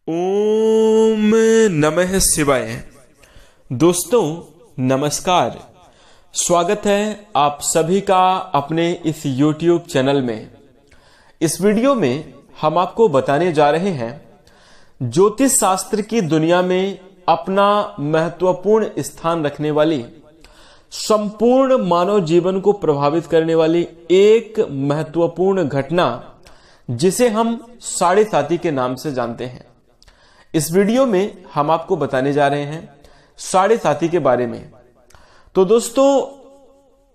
ओम नमः शिवाय। दोस्तों नमस्कार, स्वागत है आप सभी का अपने इस YouTube चैनल में। इस वीडियो में हम आपको बताने जा रहे हैं ज्योतिष शास्त्र की दुनिया में अपना महत्वपूर्ण स्थान रखने वाली, संपूर्ण मानव जीवन को प्रभावित करने वाली एक महत्वपूर्ण घटना जिसे हम साढ़े साती के नाम से जानते हैं। इस वीडियो में हम आपको बताने जा रहे हैं साढ़े साती के बारे में। तो दोस्तों,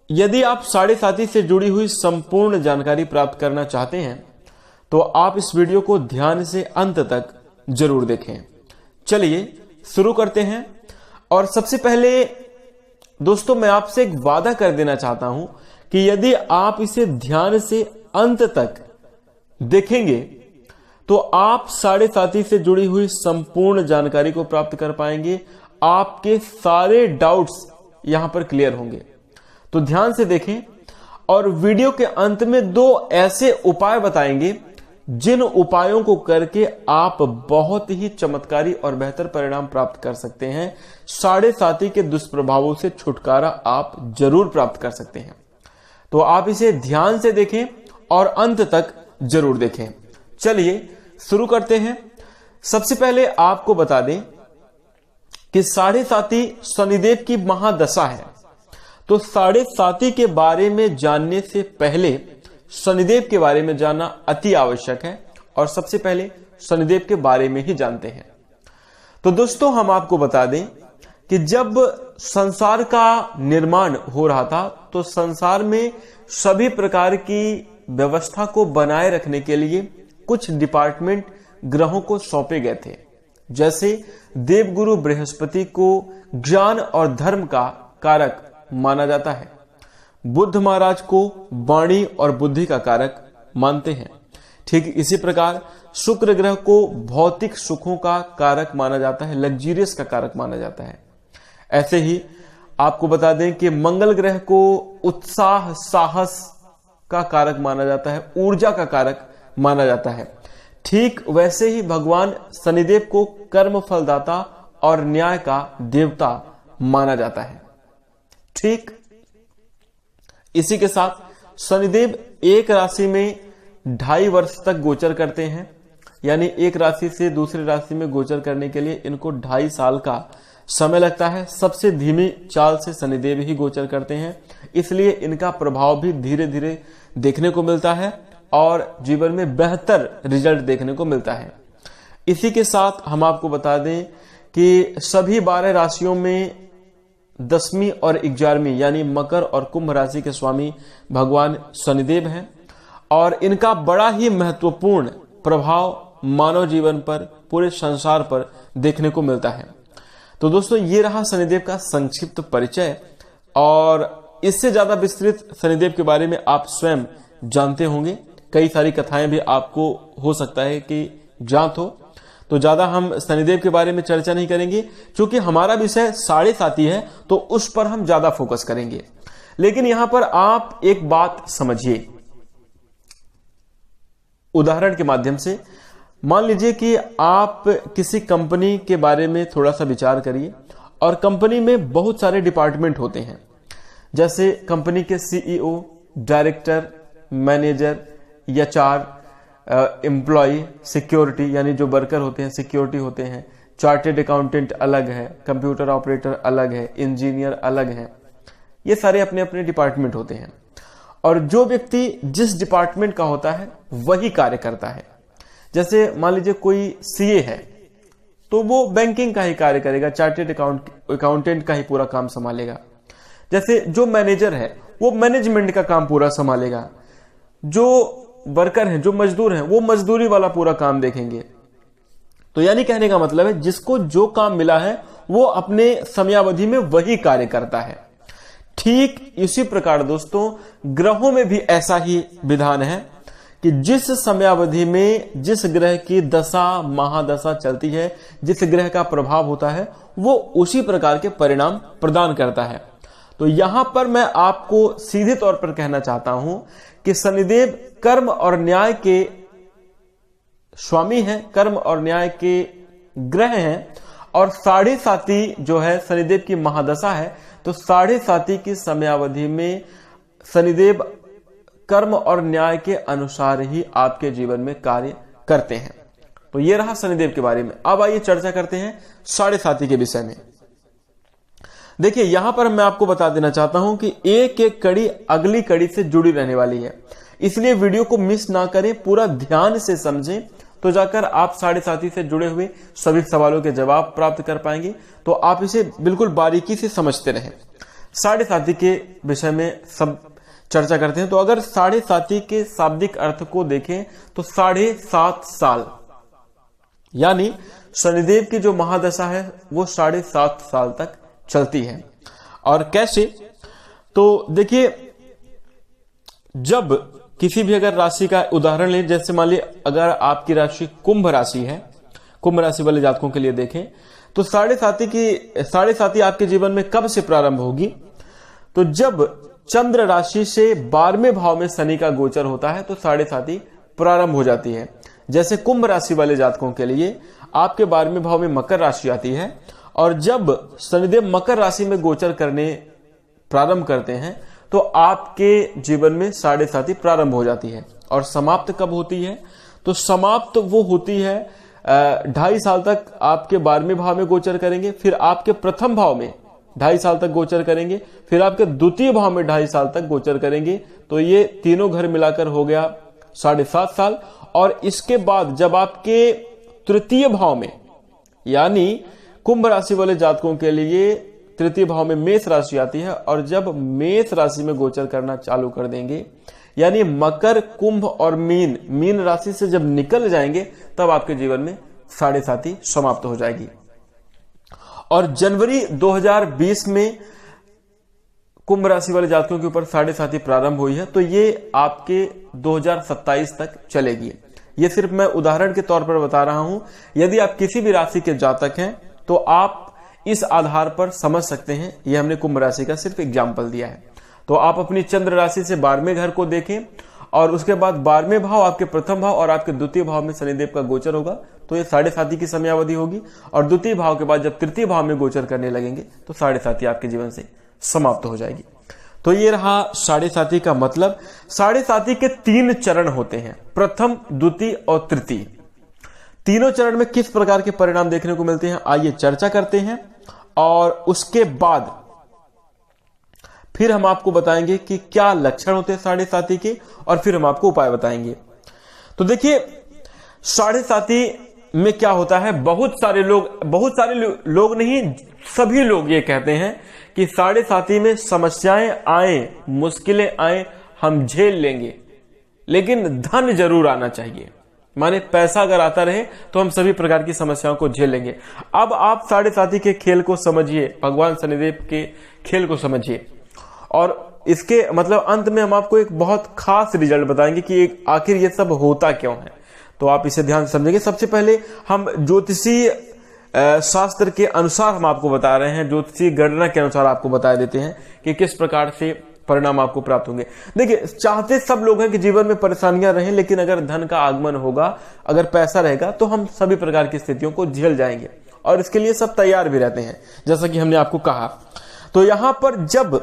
यदि आप साढ़े साती से जुड़ी हुई संपूर्ण जानकारी प्राप्त करना चाहते हैं तो आप इस वीडियो को ध्यान से अंत तक जरूर देखें। चलिए शुरू करते हैं। और सबसे पहले दोस्तों, मैं आपसे एक वादा कर देना चाहता हूं कि यदि आप इसे ध्यान से अंत तक देखेंगे तो आप साढ़े साती से जुड़ी हुई संपूर्ण जानकारी को प्राप्त कर पाएंगे। आपके सारे डाउट्स यहां पर क्लियर होंगे। तो ध्यान से देखें और वीडियो के अंत में दो ऐसे उपाय बताएंगे जिन उपायों को करके आप बहुत ही चमत्कारी और बेहतर परिणाम प्राप्त कर सकते हैं। साढ़े साती के दुष्प्रभावों से छुटकारा आप जरूर प्राप्त कर सकते हैं। तो आप इसे ध्यान से देखें और अंत तक जरूर देखें। चलिए शुरू करते हैं। सबसे पहले आपको बता दें कि साढ़े साती शनिदेव की महादशा है। तो साढ़े साती के बारे में जानने से पहले शनिदेव के बारे में जानना अति आवश्यक है और सबसे पहले शनिदेव के बारे में ही जानते हैं। तो दोस्तों, हम आपको बता दें कि जब संसार का निर्माण हो रहा था तो संसार में सभी प्रकार की व्यवस्था को बनाए रखने के लिए कुछ डिपार्टमेंट ग्रहों को सौंपे गए थे। जैसे देवगुरु बृहस्पति को ज्ञान और धर्म का कारक माना जाता है, बुद्ध महाराज को वाणी और बुद्धि का कारक मानते हैं। ठीक इसी प्रकार शुक्र ग्रह को भौतिक सुखों का कारक माना जाता है, लग्जरियस का कारक माना जाता है। ऐसे ही आपको बता दें कि मंगल ग्रह को उत्साह, साहस का कारक माना जाता है, ऊर्जा का कारक माना जाता है। ठीक वैसे ही भगवान शनिदेव को कर्म फलदाता और न्याय का देवता माना जाता है। ठीक इसी के साथ शनिदेव एक राशि में 2.5 वर्ष तक गोचर करते हैं, यानी एक राशि से दूसरी राशि में गोचर करने के लिए इनको 2.5 साल का समय लगता है। सबसे धीमी चाल से शनिदेव ही गोचर करते हैं, इसलिए इनका प्रभाव भी धीरे धीरे देखने को मिलता है और जीवन में बेहतर रिजल्ट देखने को मिलता है। इसी के साथ हम आपको बता दें कि सभी 12 राशियों में 10वीं और 11वीं यानी मकर और कुंभ राशि के स्वामी भगवान शनिदेव हैं और इनका बड़ा ही महत्वपूर्ण प्रभाव मानव जीवन पर, पूरे संसार पर देखने को मिलता है। तो दोस्तों, ये रहा शनिदेव का संक्षिप्त परिचय और इससे ज्यादा विस्तृत शनिदेव के बारे में आप स्वयं जानते होंगे। कई सारी कथाएं भी आपको हो सकता है कि ज्ञात हो। तो ज्यादा हम शनिदेव के बारे में चर्चा नहीं करेंगे, क्योंकि हमारा विषय साढ़े साती है तो उस पर हम ज्यादा फोकस करेंगे। लेकिन यहां पर आप एक बात समझिए, उदाहरण के माध्यम से। मान लीजिए कि आप किसी कंपनी के बारे में थोड़ा सा विचार करिए और कंपनी में बहुत सारे डिपार्टमेंट होते हैं। जैसे कंपनी के CEO, director, manager, HR, employee, security यानी जो वर्कर होते हैं, सिक्योरिटी होते हैं, चार्टेड अकाउंटेंट अलग है, कंप्यूटर ऑपरेटर अलग है, इंजीनियर अलग है। ये सारे अपने अपने डिपार्टमेंट होते हैं और जो व्यक्ति जिस डिपार्टमेंट का होता है वही कार्य करता है। जैसे मान लीजिए कोई CA है तो वो बैंकिंग का ही कार्य करेगा, चार्टेड अकाउंटेंट का ही पूरा काम संभालेगा। जैसे जो मैनेजर है वो मैनेजमेंट का काम पूरा संभालेगा, जो वर्कर हैं, जो मजदूर हैं, वो मजदूरी वाला पूरा काम देखेंगे। तो यानी कहने का मतलब है जिसको जो काम मिला है वो अपने समयावधि में वही कार्य करता है। ठीक इसी प्रकार दोस्तों, ग्रहों में भी ऐसा ही विधान है कि जिस समयावधि में जिस ग्रह की दशा, महादशा चलती है, जिस ग्रह का प्रभाव होता है वो उसी प्रकार के परिणाम प्रदान करता है। तो यहां पर मैं आपको सीधे तौर पर कहना चाहता हूं कि शनिदेव कर्म और न्याय के स्वामी हैं, कर्म और न्याय के ग्रह हैं और 7.5 जो है शनिदेव की महादशा है, तो 7.5 की समयावधि में शनिदेव कर्म और न्याय के अनुसार ही आपके जीवन में कार्य करते हैं। तो ये रहा शनिदेव के बारे में। अब आइए चर्चा करते हैं 7.5 के विषय में। देखिए यहां पर मैं आपको बता देना चाहता हूं कि एक एक कड़ी अगली कड़ी से जुड़ी रहने वाली है, इसलिए वीडियो को मिस ना करें, पूरा ध्यान से समझें, तो जाकर आप 7.5 से जुड़े हुए सभी सवालों के जवाब प्राप्त कर पाएंगे। तो आप इसे बिल्कुल बारीकी से समझते रहें। 7.5 के विषय में सब चर्चा करते हैं। तो अगर 7.5 के शाब्दिक अर्थ को देखें तो 7.5 साल, यानी शनिदेव की जो महादशा है वो 7.5 साल तक चलती है। और कैसे, तो देखिए जब किसी भी अगर राशि का उदाहरण लें, जैसे मान लीजिए अगर आपकी राशि कुंभ राशि है, कुंभ राशि वाले जातकों के लिए देखें तो 7.5 आपके जीवन में कब से प्रारंभ होगी, तो जब चंद्र राशि से 12वें भाव में शनि का गोचर होता है तो 7.5 प्रारंभ हो जाती है। जैसे कुंभ राशि वाले जातकों के लिए आपके 12वें भाव में मकर राशि आती है, और जब शनिदेव मकर राशि में गोचर करने प्रारंभ करते हैं तो आपके जीवन में 7.5 प्रारंभ हो जाती है। और समाप्त कब होती है, तो समाप्त वो होती है 2.5 साल तक आपके 12वें भाव में गोचर करेंगे, फिर आपके प्रथम भाव में 2.5 साल तक गोचर करेंगे, फिर आपके द्वितीय भाव में 2.5 साल तक गोचर करेंगे। तो ये तीनों घर मिलाकर हो गया 7.5 साल। और इसके बाद जब आपके तृतीय भाव में, यानी कुंभ राशि वाले जातकों के लिए तृतीय भाव में मेष राशि आती है, और जब मेष राशि में गोचर करना चालू कर देंगे, यानी मकर, कुंभ और मीन राशि से जब निकल जाएंगे तब आपके जीवन में 7.5 समाप्त हो जाएगी। और जनवरी 2020 में कुंभ राशि वाले जातकों के ऊपर 7.5 प्रारंभ हुई है, तो ये आपके 2027 तक चलेगी। ये सिर्फ मैं उदाहरण के तौर पर बता रहा हूं। यदि आप किसी भी राशि के जातक हैं तो आप इस आधार पर समझ सकते हैं। ये हमने कुंभ राशि का सिर्फ एग्जाम्पल दिया है। तो आप अपनी चंद्र राशि से 12वें घर को देखें, और उसके बाद 12वें भाव आपके प्रथम भाव और आपके द्वितीय भाव में शनिदेव का गोचर होगा, तो ये 7.5 की समयावधि होगी। और द्वितीय भाव के बाद जब तृतीय भाव में गोचर करने लगेंगे तो 7.5 आपके जीवन से समाप्त हो जाएगी। तो ये रहा 7.5 का मतलब। 7.5 के 3 चरण होते हैं, प्रथम, द्वितीय और तृतीय। तीनों चरण में किस प्रकार के परिणाम देखने को मिलते हैं, आइए चर्चा करते हैं। और उसके बाद फिर हम आपको बताएंगे कि क्या लक्षण होते हैं 7.5 के, और फिर हम आपको उपाय बताएंगे। तो देखिए 7.5 में क्या होता है, बहुत सारे लोग नहीं, सभी लोग ये कहते हैं कि 7.5 में समस्याएं आए, मुश्किलें आए, हम झेल लेंगे, लेकिन धन जरूर आना चाहिए। माने पैसा अगर आता रहे तो हम सभी प्रकार की समस्याओं को झेल लेंगे। अब आप 7.5 के खेल को समझिए, भगवान शनिदेव के खेल को समझिए, और इसके मतलब अंत में हम आपको एक बहुत खास रिजल्ट बताएंगे कि आखिर ये सब होता क्यों है। तो आप इसे ध्यान से समझेंगे। सबसे पहले हम ज्योतिषी शास्त्र के अनुसार हम आपको बता रहे हैं, ज्योतिषी गणना के अनुसार आपको बता देते हैं कि किस प्रकार से परिणाम आपको प्राप्त होंगे। देखिए चाहते सब लोग हैं कि जीवन में परेशानियां रहें, लेकिन अगर धन का आगमन होगा, अगर पैसा रहेगा तो हम सभी प्रकार की स्थितियों को झेल जाएंगे, और इसके लिए सब तैयार भी रहते हैं, जैसा कि हमने आपको कहा। तो यहां पर जब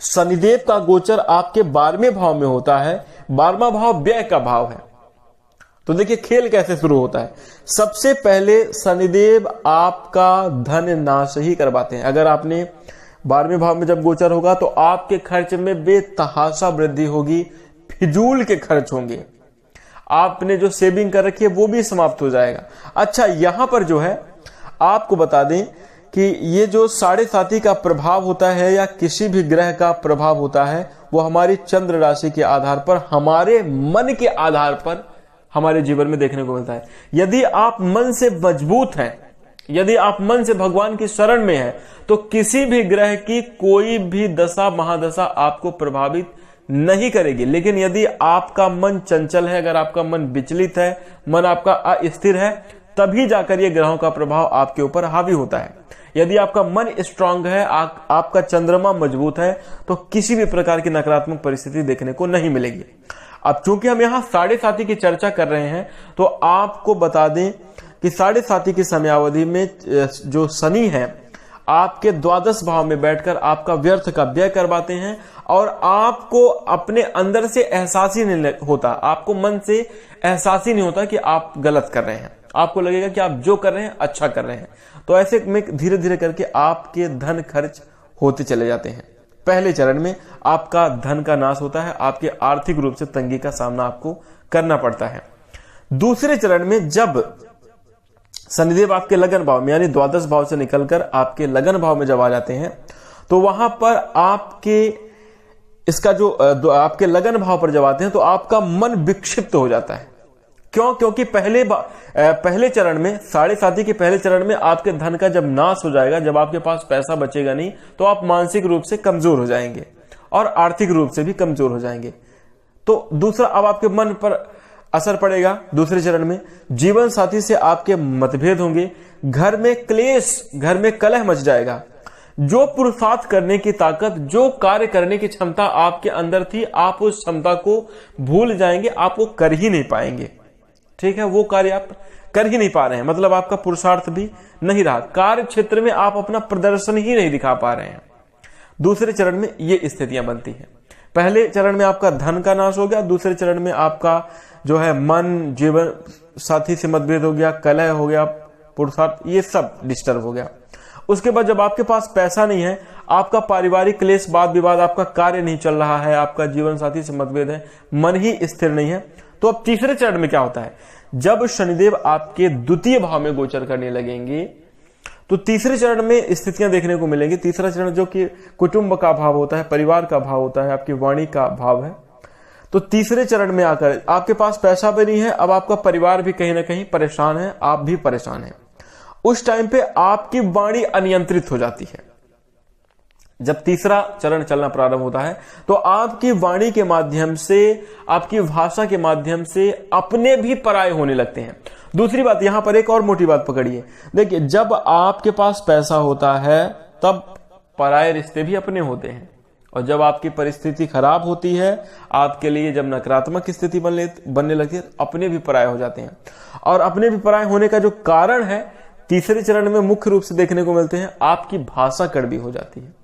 शनिदेव का गोचर आपके 12वें भाव में होता है, 12वां भाव व्यय का भाव है, तो देखिए खेल कैसे शुरू होता है। सबसे पहले शनिदेव आपका धन नाश ही करवाते हैं। अगर आपने 12वें भाव में जब गोचर होगा तो आपके खर्च में बेतहाशा वृद्धि होगी, फिजूल के खर्च होंगे, आपने जो सेविंग कर रखी है वो भी समाप्त हो जाएगा। अच्छा, यहां पर जो है आपको बता दें कि ये जो 7.5 का प्रभाव होता है या किसी भी ग्रह का प्रभाव होता है, वो हमारी चंद्र राशि के आधार पर, हमारे मन के आधार पर हमारे जीवन में देखने को मिलता है। यदि आप मन से मजबूत हैं, यदि आप मन से भगवान की शरण में हैं, तो किसी भी ग्रह की कोई भी दशा महादशा आपको प्रभावित नहीं करेगी। लेकिन यदि आपका मन चंचल है, अगर आपका मन विचलित है, मन आपका अस्थिर है, तभी जाकर ये ग्रहों का प्रभाव आपके ऊपर हावी होता है। यदि आपका मन स्ट्रांग है, आपका चंद्रमा मजबूत है, तो किसी भी प्रकार की नकारात्मक परिस्थिति देखने को नहीं मिलेगी। अब चूंकि हम यहाँ 7.5 की चर्चा कर रहे हैं, तो आपको बता दें कि 7.5 की समयावधि में जो शनि है आपके द्वादश भाव में बैठकर आपका व्यर्थ का व्यय करवाते हैं और आपको अपने अंदर से एहसास ही नहीं होता, आपको मन से एहसास ही नहीं होता कि आप गलत कर रहे हैं। आपको लगेगा कि आप जो कर रहे हैं अच्छा कर रहे हैं। तो ऐसे में धीरे धीरे करके आपके धन खर्च होते चले जाते हैं। पहले चरण में आपका धन का नाश होता है, आपके आर्थिक रूप से तंगी का सामना आपको करना पड़ता है। दूसरे चरण में जब शनिदेव आपके लगन भाव में यानी द्वादश भाव से निकलकर आपके लगन भाव में जब आ जाते हैं तो वहां पर आपके इसका जो आपके लगन भाव पर जब आते हैं तो आपका मन विक्षिप्त हो जाता है। क्यों? क्योंकि पहले चरण में 7.5 के पहले चरण में आपके धन का जब नाश हो जाएगा, जब आपके पास पैसा बचेगा नहीं, तो आप मानसिक रूप से कमजोर हो जाएंगे और आर्थिक रूप से भी कमजोर हो जाएंगे। तो दूसरा, अब आपके मन पर असर पड़ेगा। दूसरे चरण में जीवन साथी से आपके मतभेद होंगे, घर में क्लेश, घर में कलह मच जाएगा। जो पुरुषार्थ करने की ताकत, जो कार्य करने की क्षमता आपके अंदर थी, आप उस क्षमता को भूल जाएंगे, आप वो कर ही नहीं पाएंगे। ठीक है, वो कार्य आप कर ही नहीं पा रहे हैं, मतलब आपका पुरुषार्थ भी नहीं रहा, कार्य क्षेत्र में आप अपना प्रदर्शन ही नहीं दिखा पा रहे हैं। दूसरे चरण में ये स्थितियां बनती हैं। पहले चरण में आपका धन का नाश हो गया, दूसरे चरण में आपका जो है मन, जीवन साथी से मतभेद हो गया, कलह हो गया, पुरुषार्थ, ये सब डिस्टर्ब हो गया। उसके बाद जब आपके पास पैसा नहीं है, आपका पारिवारिक क्लेश, वाद विवाद, आपका कार्य नहीं चल रहा है, आपका जीवन साथी से मतभेद है, मन ही स्थिर नहीं है, तो अब तीसरे चरण में क्या होता है? जब शनिदेव आपके द्वितीय भाव में गोचर करने लगेंगे तो तीसरे चरण में स्थितियां देखने को मिलेंगी। तीसरा चरण जो कि कुटुंब का भाव होता है, परिवार का भाव होता है, आपकी वाणी का भाव है। तो तीसरे चरण में आकर आपके पास पैसा भी नहीं है, अब आपका परिवार भी कहीं ना कहीं परेशान है, आप भी परेशान हैं। उस टाइम पे आपकी वाणी अनियंत्रित हो जाती है। जब तीसरा चरण चलना प्रारंभ होता है तो आपकी वाणी के माध्यम से, आपकी भाषा के माध्यम से अपने भी पराये होने लगते हैं। दूसरी बात, यहां पर एक और मोटी बात पकड़िए। देखिए, जब आपके पास पैसा होता है तब पराये रिश्ते भी अपने होते हैं, और जब आपकी परिस्थिति खराब होती है, आपके लिए जब नकारात्मक स्थिति बनने लगती है, अपने भी पराये हो जाते हैं। और अपने भी पराये होने का जो कारण है तीसरे चरण में मुख्य रूप से देखने को मिलते हैं, आपकी भाषा कड़वी हो जाती है,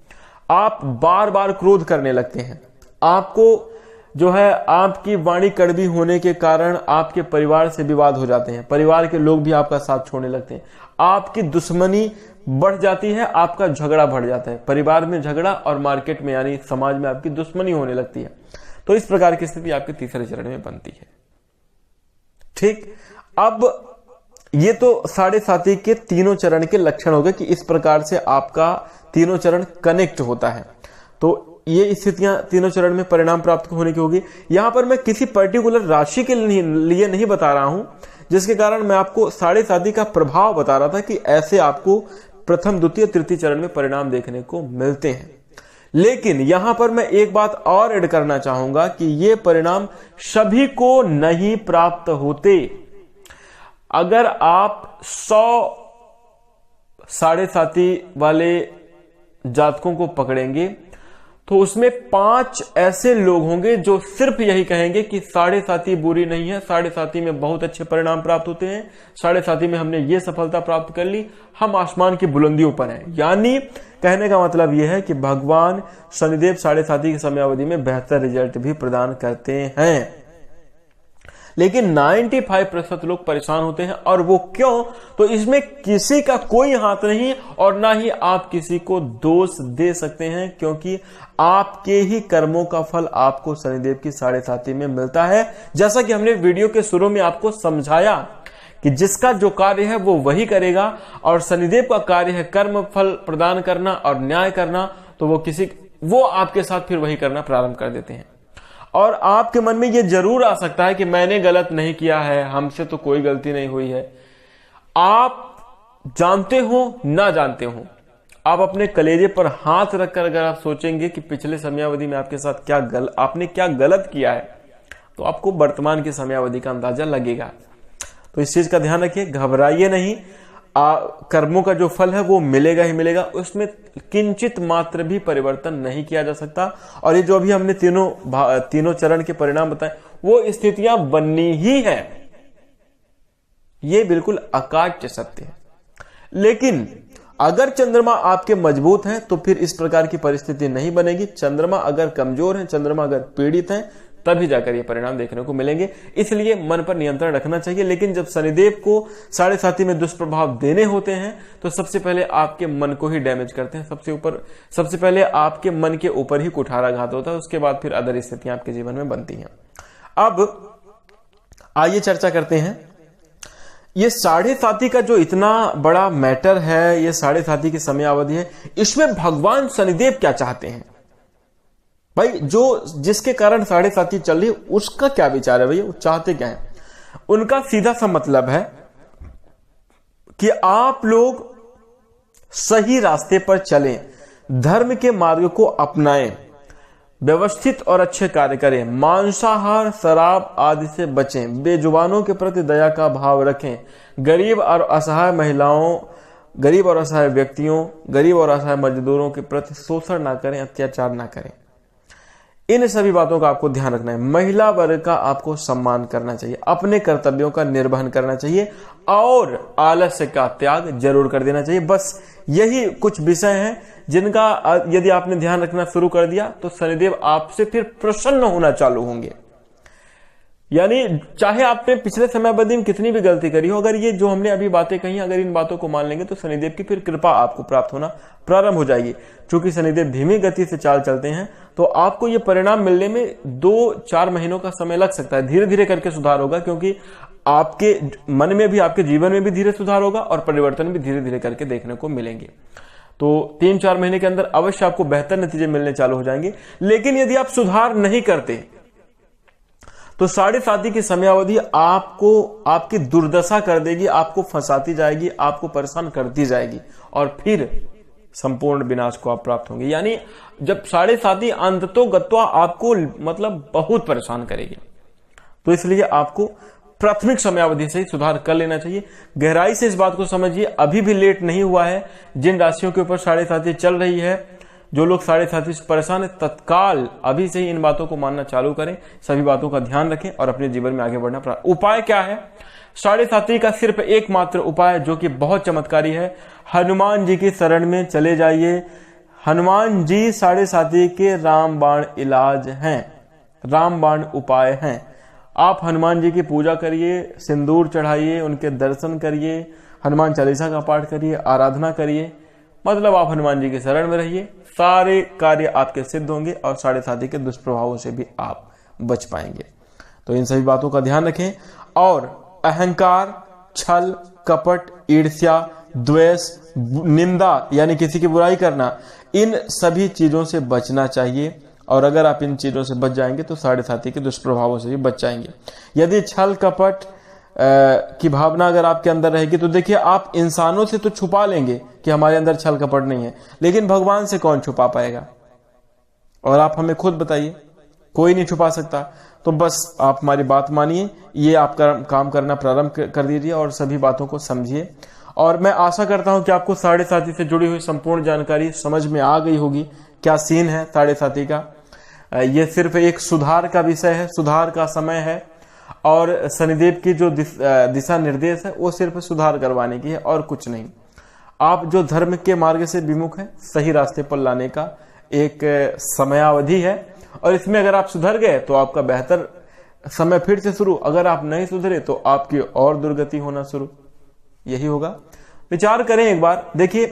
आप बार बार क्रोध करने लगते हैं, आपको जो है आपकी वाणी कड़वी होने के कारण आपके परिवार से विवाद हो जाते हैं, परिवार के लोग भी आपका साथ छोड़ने लगते हैं, आपकी दुश्मनी बढ़ जाती है, आपका झगड़ा बढ़ जाता है, परिवार में झगड़ा और मार्केट में यानी समाज में आपकी दुश्मनी होने लगती है। तो इस प्रकार की स्थिति आपके तीसरे चरण में बनती है। ठीक, अब ये तो 7.5 के तीनों चरण के लक्षण हो गए कि इस प्रकार से आपका तीनों चरण कनेक्ट होता है। तो ये स्थितियां तीनों चरण में परिणाम प्राप्त होने की होगी। यहां पर मैं किसी पर्टिकुलर राशि के लिए नहीं बता रहा हूं, जिसके कारण मैं आपको 7.5 का प्रभाव बता रहा था कि ऐसे आपको प्रथम, द्वितीय, तृतीय चरण में परिणाम देखने को मिलते हैं। लेकिन यहां पर मैं एक बात और ऐड करना चाहूंगा कि ये परिणाम सभी को नहीं प्राप्त होते। अगर आप 100 7.5 वाले जातकों को पकड़ेंगे तो उसमें 5 ऐसे लोग होंगे जो सिर्फ यही कहेंगे कि 7.5 बुरी नहीं है, 7.5 में बहुत अच्छे परिणाम प्राप्त होते हैं, 7.5 में हमने ये सफलता प्राप्त कर ली, हम आसमान की बुलंदियों पर हैं। यानी कहने का मतलब यह है कि भगवान शनिदेव 7.5 की समयावधि में बेहतर रिजल्ट भी प्रदान करते हैं। लेकिन 95% लोग परेशान होते हैं, और वो क्यों? तो इसमें किसी का कोई हाथ नहीं और ना ही आप किसी को दोष दे सकते हैं, क्योंकि आपके ही कर्मों का फल आपको शनिदेव की 7.5 में मिलता है। जैसा कि हमने वीडियो के शुरू में आपको समझाया कि जिसका जो कार्य है वो वही करेगा, और शनिदेव का कार्य है कर्म फल प्रदान करना और न्याय करना, तो वो आपके साथ फिर वही करना प्रारंभ कर देते हैं। और आपके मन में ये जरूर आ सकता है कि मैंने गलत नहीं किया है, हमसे तो कोई गलती नहीं हुई है। आप जानते हो ना जानते हो, आप अपने कलेजे पर हाथ रखकर अगर आप सोचेंगे कि पिछले समयावधि में आपके साथ आपने क्या गलत किया है, तो आपको वर्तमान की समयावधि का अंदाजा लगेगा। तो इस चीज का ध्यान रखिए, घबराइए नहीं। कर्मों का जो फल है वो मिलेगा ही मिलेगा, उसमें किंचित मात्र भी परिवर्तन नहीं किया जा सकता। और ये जो अभी हमने तीनों चरण के परिणाम बताए, वो स्थितियां बननी ही है। ये बिल्कुल अकाट्य सत्य है। लेकिन अगर चंद्रमा आपके मजबूत हैं तो फिर इस प्रकार की परिस्थिति नहीं बनेगी। चंद्रमा अगर कमजोर है, चंद्रमा अगर पीड़ित है, तभी जाकर ये परिणाम देखने को मिलेंगे। इसलिए मन पर नियंत्रण रखना चाहिए। लेकिन जब शनिदेव को 7.5 में दुष्प्रभाव देने होते हैं तो सबसे पहले आपके मन को ही डैमेज करते हैं। सबसे पहले आपके मन के ऊपर ही कुठाराघात होता है, उसके बाद फिर अदर स्थितियां आपके जीवन में बनती हैं। अब आइए चर्चा करते हैं ये 7.5 का जो इतना बड़ा मैटर है, ये 7.5 की समयावधि है, इसमें भगवान शनिदेव क्या चाहते हैं भाई? जो जिसके कारण 7.5 चल रही है उसका क्या विचार है भैया? वो चाहते क्या है? उनका सीधा सा मतलब है कि आप लोग सही रास्ते पर चलें, धर्म के मार्ग को अपनाएं, व्यवस्थित और अच्छे कार्य करें, मांसाहार शराब आदि से बचें, बेजुबानों के प्रति दया का भाव रखें, गरीब और असहाय महिलाओं, गरीब और असहाय व्यक्तियों, गरीब और असहाय मजदूरों के प्रति शोषण ना करें, अत्याचार ना करें। इन सभी बातों का आपको ध्यान रखना है। महिला वर्ग का आपको सम्मान करना चाहिए, अपने कर्तव्यों का निर्वहन करना चाहिए और आलस्य का त्याग जरूर कर देना चाहिए। बस यही कुछ विषय हैं जिनका यदि आपने ध्यान रखना शुरू कर दिया तो शनिदेव आपसे फिर प्रसन्न होना चालू होंगे। यानी चाहे आपने पिछले समयावधि में कितनी भी गलती करी हो, अगर ये जो हमने अभी बातें कही, अगर इन बातों को मान लेंगे तो शनिदेव की फिर कृपा आपको प्राप्त होना प्रारंभ हो जाएगी। क्योंकि शनिदेव धीमी गति से चाल चलते हैं तो आपको ये परिणाम मिलने में 2-4 महीनों का समय लग सकता है। धीरे धीरे करके सुधार होगा, क्योंकि आपके मन में भी, आपके जीवन में भी धीरे सुधार होगा और परिवर्तन भी धीरे धीरे करके देखने को मिलेंगे। तो 3-4 महीने के अंदर अवश्य आपको बेहतर नतीजे मिलने चालू हो जाएंगे। लेकिन यदि आप सुधार नहीं करते तो 7.5 की समयावधि आपको आपकी दुर्दशा कर देगी, आपको फंसाती जाएगी, आपको परेशान करती जाएगी और फिर संपूर्ण विनाश को आप प्राप्त होंगे। यानी जब 7.5 अंततोगत्वा आपको मतलब बहुत परेशान करेगी, तो इसलिए आपको प्राथमिक समयावधि से ही सुधार कर लेना चाहिए। गहराई से इस बात को समझिए, अभी भी लेट नहीं हुआ है। जिन राशियों के ऊपर 7.5 चल रही है, जो लोग 7.5 से परेशान है, तत्काल अभी से ही इन बातों को मानना चालू करें, सभी बातों का ध्यान रखें और अपने जीवन में आगे बढ़ना। उपाय क्या है? 7.5 का सिर्फ एकमात्र उपाय जो कि बहुत चमत्कारी है, हनुमान जी की शरण में चले जाइए। हनुमान जी 7.5 के रामबाण इलाज हैं, रामबाण उपाय हैं। आप हनुमान जी की पूजा करिए, सिंदूर चढ़ाइए, उनके दर्शन करिए, हनुमान चालीसा का पाठ करिए, आराधना करिए, मतलब आप हनुमान जी की शरण में रहिए। सारे कार्य आपके सिद्ध होंगे और 7.5 के दुष्प्रभावों से भी आप बच पाएंगे। तो इन सभी बातों का ध्यान रखें और अहंकार, छल, कपट, ईर्ष्या, द्वेष, निंदा यानी किसी की बुराई करना, इन सभी चीजों से बचना चाहिए। और अगर आप इन चीजों से बच जाएंगे तो 7.5 के दुष्प्रभावों से भी बच जाएंगे। यदि छल कपट की भावना अगर आपके अंदर रहेगी तो देखिए, आप इंसानों से तो छुपा लेंगे कि हमारे अंदर छल कपट नहीं है, लेकिन भगवान से कौन छुपा पाएगा? और आप हमें खुद बताइए, कोई नहीं छुपा सकता। तो बस आप हमारी बात मानिए, ये आप काम करना प्रारंभ कर दीजिए और सभी बातों को समझिए। और मैं आशा करता हूं कि आपको 7.5 से जुड़ी हुई संपूर्ण जानकारी समझ में आ गई होगी। क्या सीन है 7.5 का? ये सिर्फ एक सुधार का विषय है, सुधार का समय है और शनिदेव की जो दिशा निर्देश है वो सिर्फ सुधार करवाने की है और कुछ नहीं। आप जो धर्म के मार्ग से विमुख है, सही रास्ते पर लाने का एक समयावधि है और इसमें अगर आप सुधर गए तो आपका बेहतर समय फिर से शुरू, अगर आप नहीं सुधरे तो आपकी और दुर्गति होना शुरू। यही होगा। विचार करें एक बार, देखिए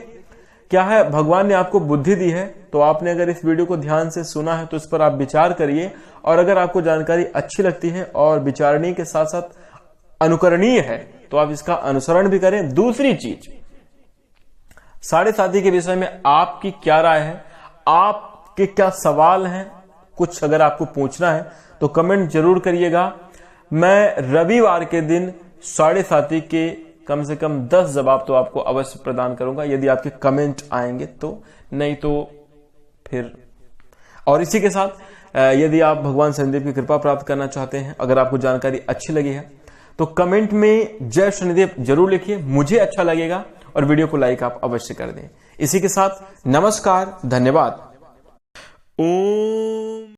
क्या है, भगवान ने आपको बुद्धि दी है तो आपने अगर इस वीडियो को ध्यान से सुना है तो इस पर आप विचार करिए और अगर आपको जानकारी अच्छी लगती है और विचारणीय के साथ साथ अनुकरणीय है तो आप इसका अनुसरण भी करें। दूसरी चीज, 7.5 के विषय में आपकी क्या राय है, आपके क्या सवाल हैं, कुछ अगर आपको पूछना है तो कमेंट जरूर करिएगा। मैं रविवार के दिन 7.5 के कम से कम 10 जवाब तो आपको अवश्य प्रदान करूंगा, यदि आपके कमेंट आएंगे तो, नहीं तो फिर। और इसी के साथ यदि आप भगवान शनिदेव की कृपा प्राप्त करना चाहते हैं, अगर आपको जानकारी अच्छी लगी है तो कमेंट में जय शनिदेव जरूर लिखिए, मुझे अच्छा लगेगा और वीडियो को लाइक आप अवश्य कर दें। इसी के साथ नमस्कार, धन्यवाद। ओम